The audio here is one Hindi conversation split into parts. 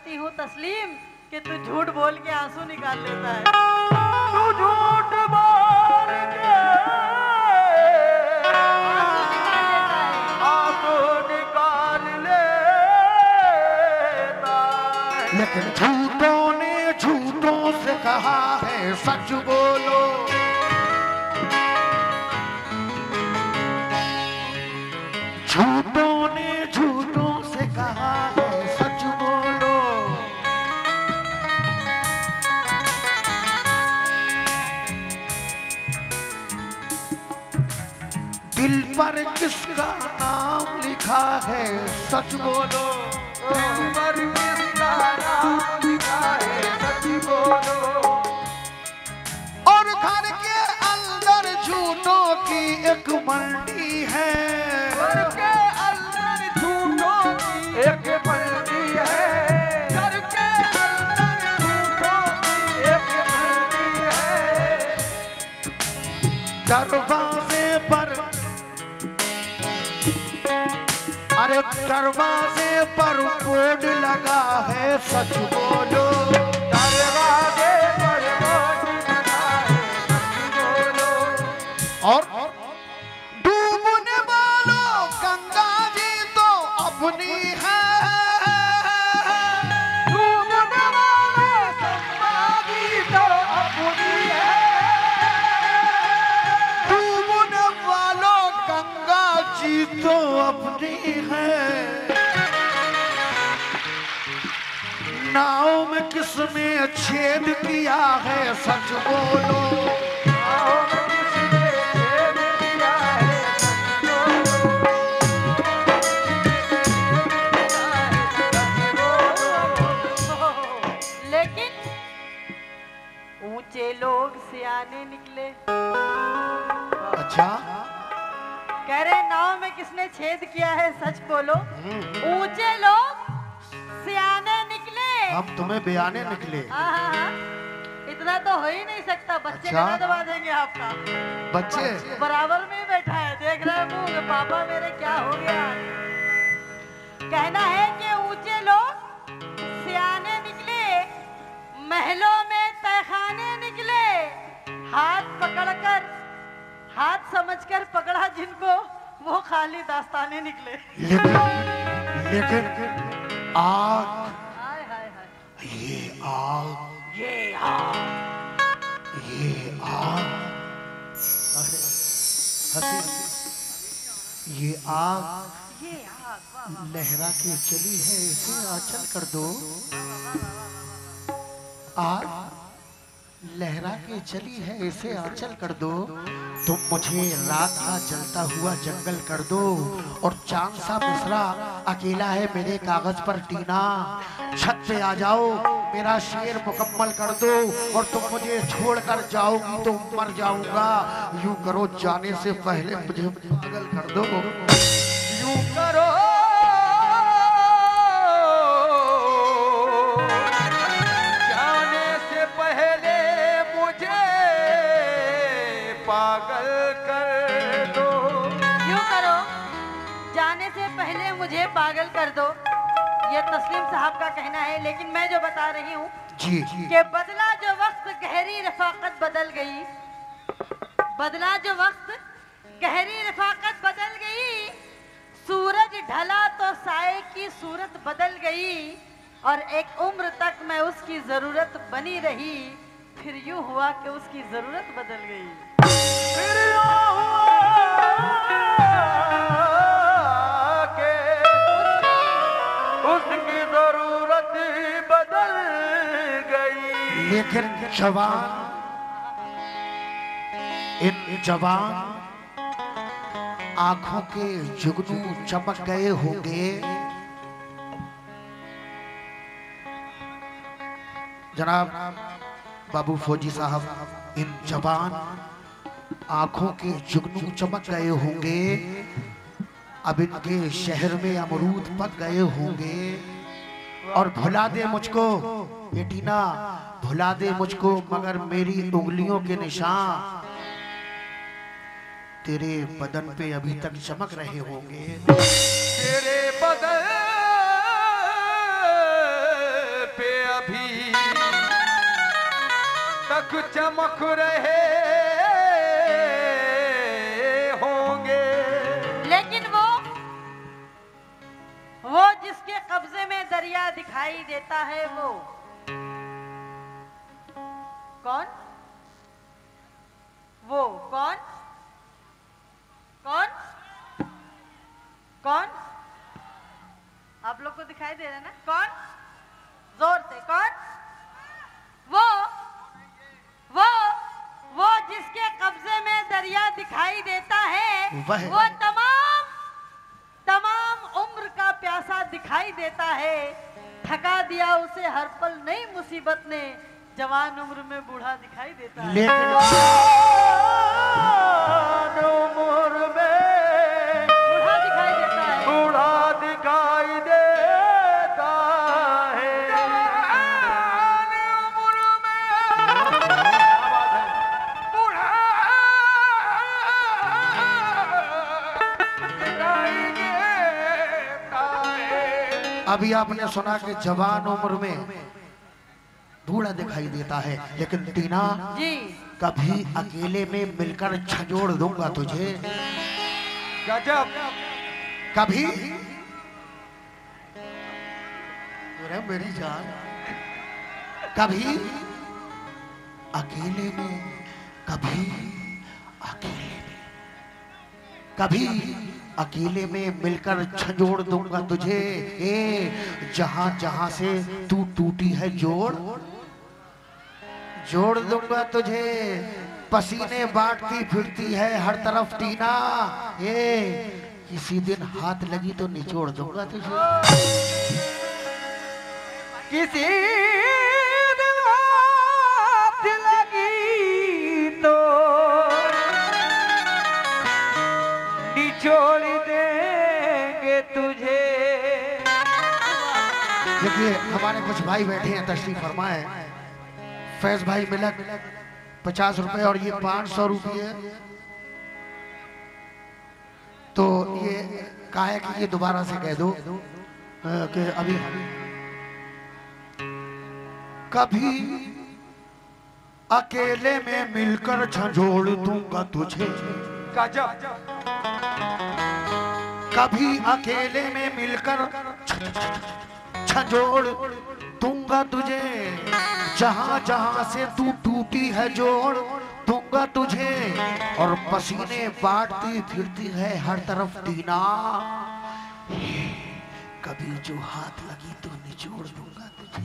करती हूँ तस्लीम कि तू झूठ बोल के आंसू निकाल लेता है। तू झूठ बोल के आंसू निकाल लेता है। लेकिन झूठों ने झूठों से कहा है सच बोलो। झूठों ने झूठों से कहा है सच बोलो। दिल पर किसका नाम लिखा है सच बोलो। दिल पर किसका नाम लिखा है सच बोलो। और घर के अंदर झूठों की एक मंडी है। घर के अंदर झूठों की एक मंडी है। घर के अंदर झूठों की एक मंडी है। दरवाजे पर अरे दरवाजे पर बोर्ड लगा है सच बोलो। दरवाजे पर बोर्ड लगा है सच बोलो। और डूबने वालों गंगा जी तो अपनी है। डूबने वालों गंगा जी तो अपनी है। डूबने वालों गंगा जी तो अपनी है। नाव में किसने छेद किया है सच बोलो। आओ किसने छेद किया है सच बोलो। लेकिन ऊंचे लोग सियाने निकले। अच्छा कह रहे नाव में किसने छेद किया है सच बोलो। ऊंचे लोग सियाने निकले। हम तुम्हें बयाने निकले। हाँ, इतना तो हो ही नहीं सकता। बच्चे अच्छा? गला दबा देंगे आपका। बच्चे बराबर में ही बैठा है, देख रहे हैं मुंह के पापा मेरे क्या हो गया। कहना है कि ऊंचे लोग सियाने निकले, महलों में तहखाने निकले। हाथ पकड़कर, हाथ समझकर पकड़ा जिनको, वो खाली दास्ताने निकले। लेकिन आग, हाय हाय हाय। ये आग, ये आग, ये आग, अरे हंसी, ये आग ये आग, वाह वाह। लहरा के चली है, इसे आंचल कर दो। आग लहरा के चली है, इसे आंचल कर दो। तुम मुझे रात का जलता हुआ जंगल कर दो। और चांद सा मिसरा अकेला है मेरे कागज पर टीना। छत पे आ जाओ, मेरा शेर मुकम्मल कर दो। और तुम मुझे छोड़कर जाओगी तो मर जाऊंगा। यूं करो जाने से पहले मुझे पागल कर दो। यूं करो जाने से पहले मुझे पागल कर दो। यूं करो जाने से पहले मुझे पागल कर दो। ये तस्लीम साहब का कहना है। लेकिन मैं जो बता रही हूँ जी कि बदला जो वक्त गहरी रफाकत बदल गई। बदला जो वक्त गहरी रफाकत बदल गई। सूरज ढला तो साए की सूरत बदल गई। और एक उम्र तक मैं उसकी जरूरत बनी रही। फिर यूं हुआ कि उसकी जरूरत बदल गई। फिर यूं हुआ कि उसकी जरूरत बदल गई। लेकिन जवान, इन जवान आंखों के जुगनू चमक गए होंगे। जनाब बाबू फौजी साहब, इन जवान आंखों के जुगनू चमक गए होंगे। अब इनके शहर में अमरूद पक गए होंगे। और भुला दे मुझको ये टीना, भुला दे मुझको, मगर मेरी उंगलियों के निशान तेरे बदन पे अभी तक चमक रहे होंगे। तेरे बदन चक चमक रहे होंगे। लेकिन वो जिसके कब्जे में दरिया दिखाई देता है, वो कौन? वो कौन? कौन? कौन? आप लोग को दिखाई दे रहा है ना? कौन? जोर से कौन? वो जिसके कब्जे में दरिया दिखाई देता है, वो तमाम उम्र का प्यासा दिखाई देता है। थका दिया उसे हर पल नई मुसीबत ने, जवान उम्र में बूढ़ा दिखाई देता है। जवान उम्र में बूढ़ा दिखाई देता है। बूढ़ा दिखाई देता है। जवान उम्र में बूढ़ा दिखाई देता है। अभी आपने सुना कि जवान उम्र में बूढ़ा दिखाई देता है, लेकिन टीना जी, कभी अकेले में मिलकर झंझोड़ दूंगा तुझे। गजब। कभी अरे मेरी जान, कभी अकेले में, कभी अकेले में मिलकर झंझोड़ दूंगा तुझे। जहां जहां से तू टूटी है जोड़ दूंगा तुझे। पसीने बांटती फिरती है हर तरफ टीना, किसी दिन हाथ लगी तो निचोड़ दूंगा तुझे। किसी दिन हाथ लगी तो निचोड़ देंगे तुझे। देखिए हमारे कुछ भाई बैठे हैं, तशरीफ फरमाए। फैज भाई मिलक 50 रुपए और ये 500 रुपये। तो ये कहा है कि ये दोबारा से कह दो कि अभी कभी अकेले में मिलकर झंझोड़ दूंगा तुझे। गजब। कभी अकेले में मिलकर झंझोड़ दूंगा तुझे। जहां जहां से तू टूटी है जोड़ दूंगा तुझे। और पसीने बांटती फिरती है हर तरफ टीना, कभी जो हाथ लगी तो निचोड़ दूंगा तुझे।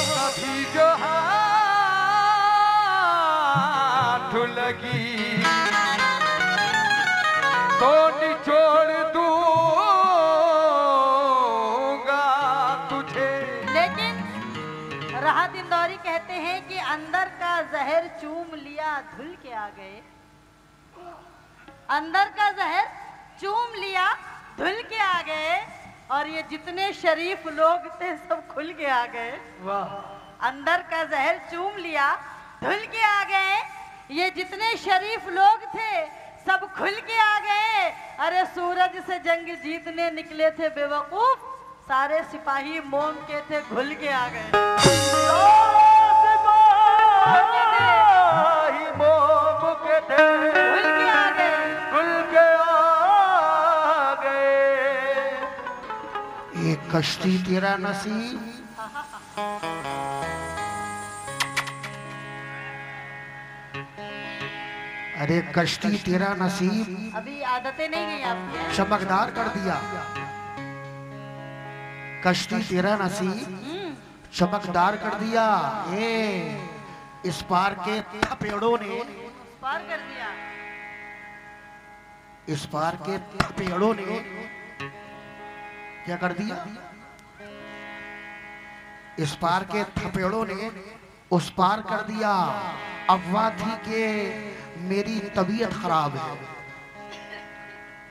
कभी जो हाथ लगी तो निचोड़ दूंगा तुझे। लेकिन राहत इंदौरी कहते हैं कि अंदर का जहर चूम लिया धुल के आ गए। अंदर का जहर चूम लिया धुल के आ गए, और ये जितने शरीफ लोग थे सब खुल के आ गए। वाह। अंदर का जहर चूम लिया धुल के आ गए, ये जितने शरीफ लोग थे सब खुल के आ गए। अरे सूरज से जंग जीतने निकले थे बेवकूफ, सारे सिपाही मोम के थे घुल के आ गए। मोम के थे घुल के आ गए। घुल के आ गए। एक कश्ती तेरा नसीब, अरे कश्ती तेरा नसीब अभी आदतें नहीं गई आपकी। चमकदार कर दिया। कश्ती तेरा नसीब चमकदार कर दिया। इस पार के थपेड़ों ने, पार कर दिया। इस पार के थपेड़ों ने क्या कर दिया? इस पार के थपेड़ों ने उस पार कर दिया। अफवाह थी कि मेरी तबीयत खराब है,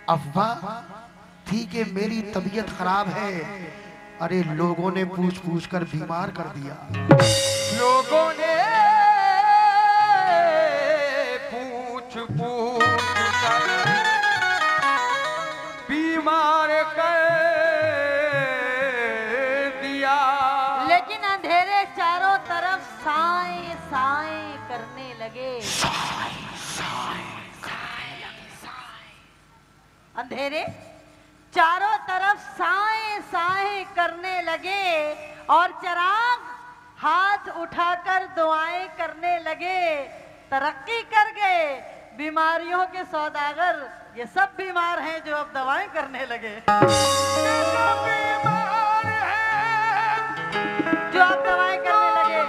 अफवाह थी कि मेरी तबीयत खराब है। अरे लोगों ने पूछ पूछ कर बीमार कर दिया। लोगों ने पूछ पूछ कर बीमार कर दिया। लेकिन अंधेरे चारों तरफ साए साए लगे। अंधेरे चारों तरफ साए साए करने लगे और चिराग हाथ उठाकर दुआएं करने लगे। तरक्की कर गए बीमारियों के सौदागर, ये सब बीमार हैं जो अब दवाएं करने लगे। जो अब दवाएं करने लगे।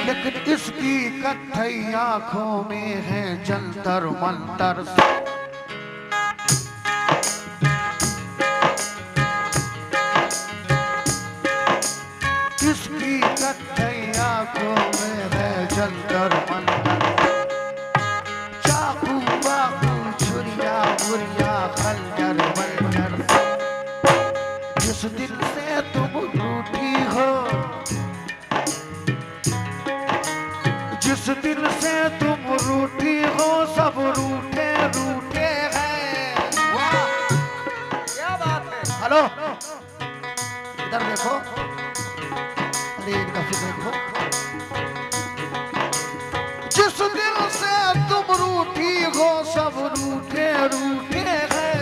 लेकिन इसकी कत्थई आंखों में है जंतर मंतर। इसकी कत्थई आंखों में है जंतर मंतर। चाकू बाकू छुरिया बुरिया खंजर बंजर। जिस दिल से तुम रूठी हो, जिस दिल से तुम रूठी हो, सब रूठे रूठे हैं। वाह क्या बात है। हेलो इधर देखो, अरे एक दफे देखो। जिस दिल से तुम रूठी हो, सब रूठे रूठे हैं।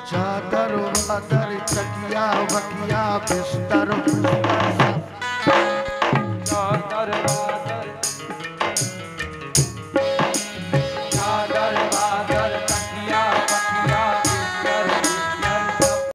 चादर वादर तकिया बकिया बिस्तर